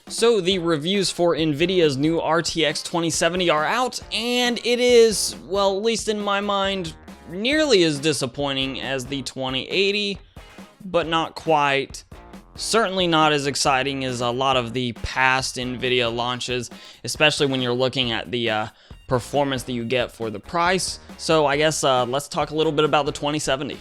So the reviews for Nvidia's new RTX 2070 are out, and it is, well, at least in my mind, nearly as disappointing as the 2080, but not quite. Certainly not as exciting as a lot of the past Nvidia launches, especially when you're looking at the performance that you get for the price. So I guess let's talk a little bit about the 2070.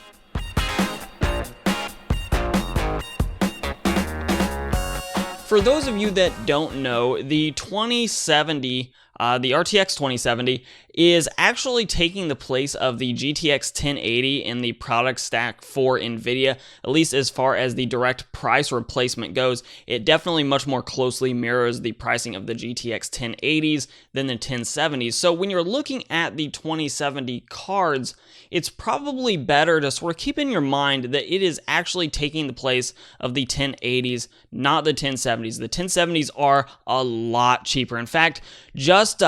For those of you that don't know, the 2070, the RTX 2070, is actually taking the place of the GTX 1080 in the product stack for Nvidia, at least as far as the direct price replacement goes. It definitely much more closely mirrors the pricing of the GTX 1080s than the 1070s. So when you're looking at the 2070 cards, it's probably better to sort of keep in your mind that it is actually taking the place of the 1080s, not the 1070s. The 1070s are a lot cheaper. In fact, just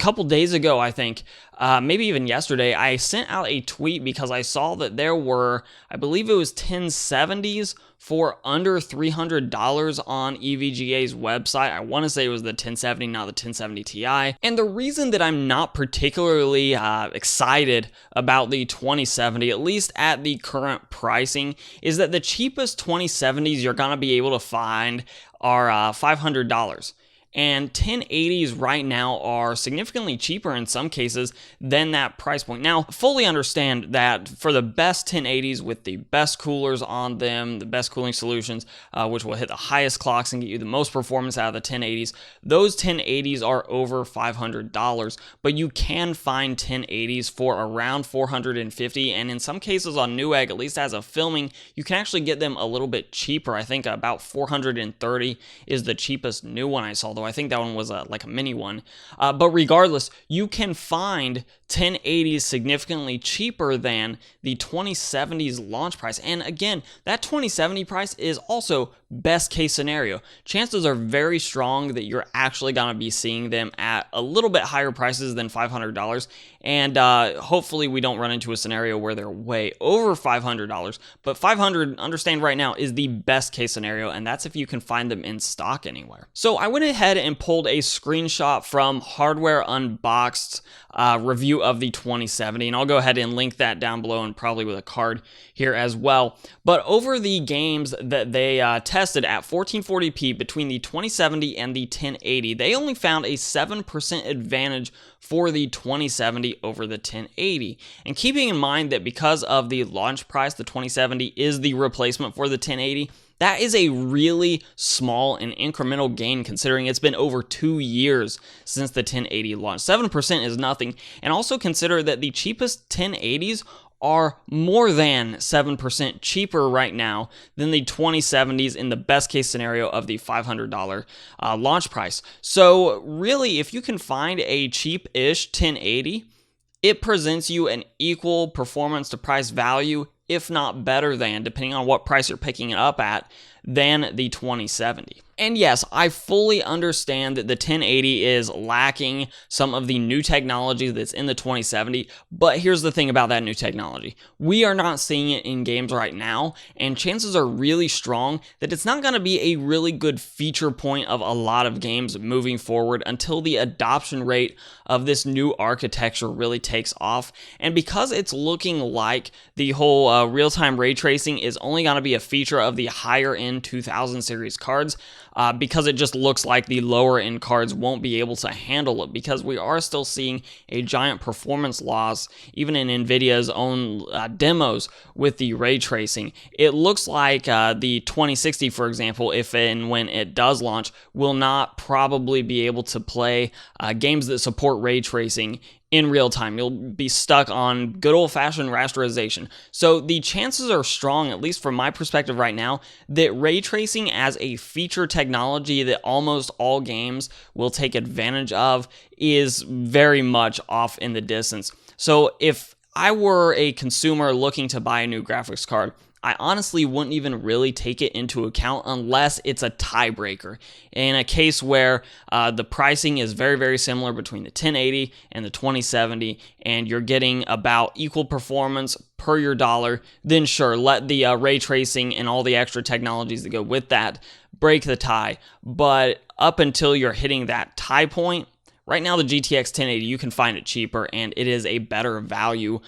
couple days ago, I think, maybe even yesterday, I sent out a tweet because I saw that there were, I believe it was 1070s for under $300 on EVGA's website. I want to say it was the 1070, not the 1070 Ti. And the reason that I'm not particularly excited about the 2070, at least at the current pricing, is that the cheapest 2070s you're going to be able to find are $500. And 1080s right now are significantly cheaper in some cases than that price point. Now, fully understand that for the best 1080s with the best coolers on them, the best cooling solutions, which will hit the highest clocks and get you the most performance out of the 1080s, those 1080s are over $500. But you can find 1080s for around $450, and in some cases on Newegg, at least as of filming, you can actually get them a little bit cheaper. I think about $430 is the cheapest new one I saw. I think that one was like a mini one. But regardless, you can find 1080s significantly cheaper than the 2070's launch price. And again, that 2070 price is also best case scenario. Chances are very strong that you're actually going to be seeing them at a little bit higher prices than $500. And hopefully we don't run into a scenario where they're way over $500. But $500, understand right now, is the best case scenario, and that's if you can find them in stock anywhere. So I went ahead and pulled a screenshot from Hardware Unboxed review of the 2070, and I'll go ahead and link that down below and probably with a card here as well. But over the games that they tested at 1440p between the 2070 and the 1080, they only found a 7% advantage for the 2070 over the 1080. And keeping in mind that because of the launch price, the 2070 is the replacement for the 1080, that is a really small and incremental gain considering it's been over 2 years since the 1080 launched. 7% is nothing. And also consider that the cheapest 1080s are more than 7% cheaper right now than the 2070s in the best case scenario of the $500 launch price. So really, if you can find a cheap-ish 1080, it presents you an equal performance to price value, if not better than, depending on what price you're picking it up at, than the 2070. And yes, I fully understand that the 1080 is lacking some of the new technology that's in the 2070, but here's the thing about that new technology. We are not seeing it in games right now, and chances are really strong that it's not going to be a really good feature point of a lot of games moving forward until the adoption rate of this new architecture really takes off. And because it's looking like the whole real-time ray tracing is only going to be a feature of the higher-end 2000 series cards, because it just looks like the lower end cards won't be able to handle it, because we are still seeing a giant performance loss even in Nvidia's own demos with the ray tracing. It looks like the 2060, for example, if and when it does launch, will not probably be able to play games that support ray tracing in real time. You'll be stuck on good old-fashioned rasterization. So the chances are strong, at least from my perspective right now, that ray tracing as a feature technology that almost all games will take advantage of is very much off in the distance. So if I were a consumer looking to buy a new graphics card, I honestly wouldn't even really take it into account unless it's a tiebreaker. In a case where the pricing is very, very similar between the 1080 and the 2070, and you're getting about equal performance per your dollar, then sure, let the ray tracing and all the extra technologies that go with that break the tie. But up until you're hitting that tie point, right now the GTX 1080, you can find it cheaper, and it is a better value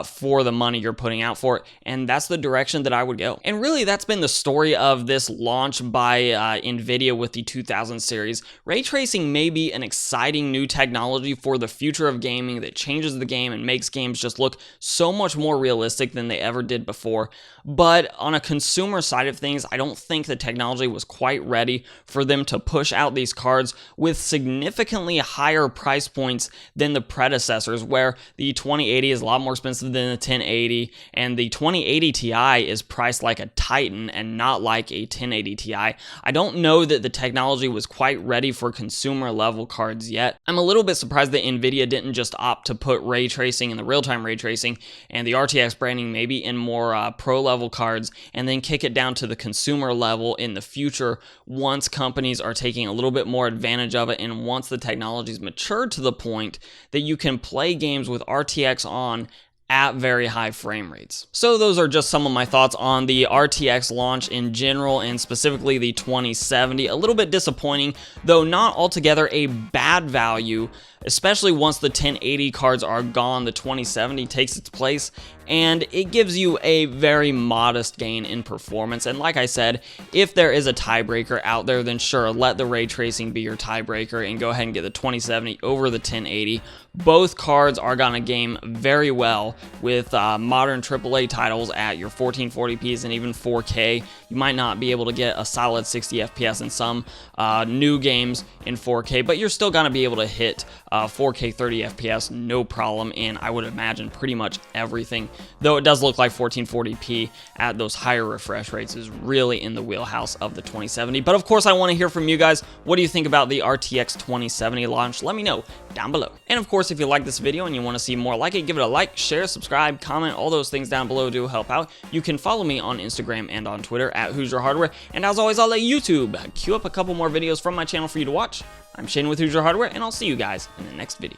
for the money you're putting out for it, and that's the direction that I would go. And really, that's been the story of this launch by Nvidia with the 2000 series. Ray tracing may be an exciting new technology for the future of gaming that changes the game and makes games just look so much more realistic than they ever did before. But on a consumer side of things, I don't think the technology was quite ready for them to push out these cards with significantly higher price points than the predecessors, where the 2080 is a lot more expensive than the 1080, and the 2080 Ti is priced like a Titan and not like a 1080 Ti. I don't know that the technology was quite ready for consumer level cards yet. I'm a little bit surprised that Nvidia didn't just opt to put ray tracing and the real-time ray tracing and the RTX branding maybe in more pro level cards, and then kick it down to the consumer level in the future once companies are taking a little bit more advantage of it, and once the technology's matured to the point that you can play games with RTX on at very high frame rates. So those are just some of my thoughts on the RTX launch in general, and specifically the 2070. A little bit disappointing, though not altogether a bad value, especially once the 1080 cards are gone. The 2070 takes its place, and it gives you a very modest gain in performance. And like I said, if there is a tiebreaker out there, then sure, let the ray tracing be your tiebreaker and go ahead and get the 2070 over the 1080. Both cards are gonna game very well with modern AAA titles at your 1440p's and even 4K. You might not be able to get a solid 60 FPS in some new games in 4K, but you're still gonna be able to hit 4K 30 FPS no problem, and I would imagine pretty much everything. Though it does look like 1440p at those higher refresh rates is really in the wheelhouse of the 2070. But of course, I want to hear from you guys. What do you think about the RTX 2070 launch? Let me know down below. And of course, if you like this video and you want to see more like it, give it a like, share, subscribe, comment. All those things down below do help out. You can follow me on Instagram and on Twitter at Hoosier Hardware. And as always, I'll let YouTube queue up a couple more videos from my channel for you to watch. I'm Shane with Hoosier Hardware, and I'll see you guys in the next video.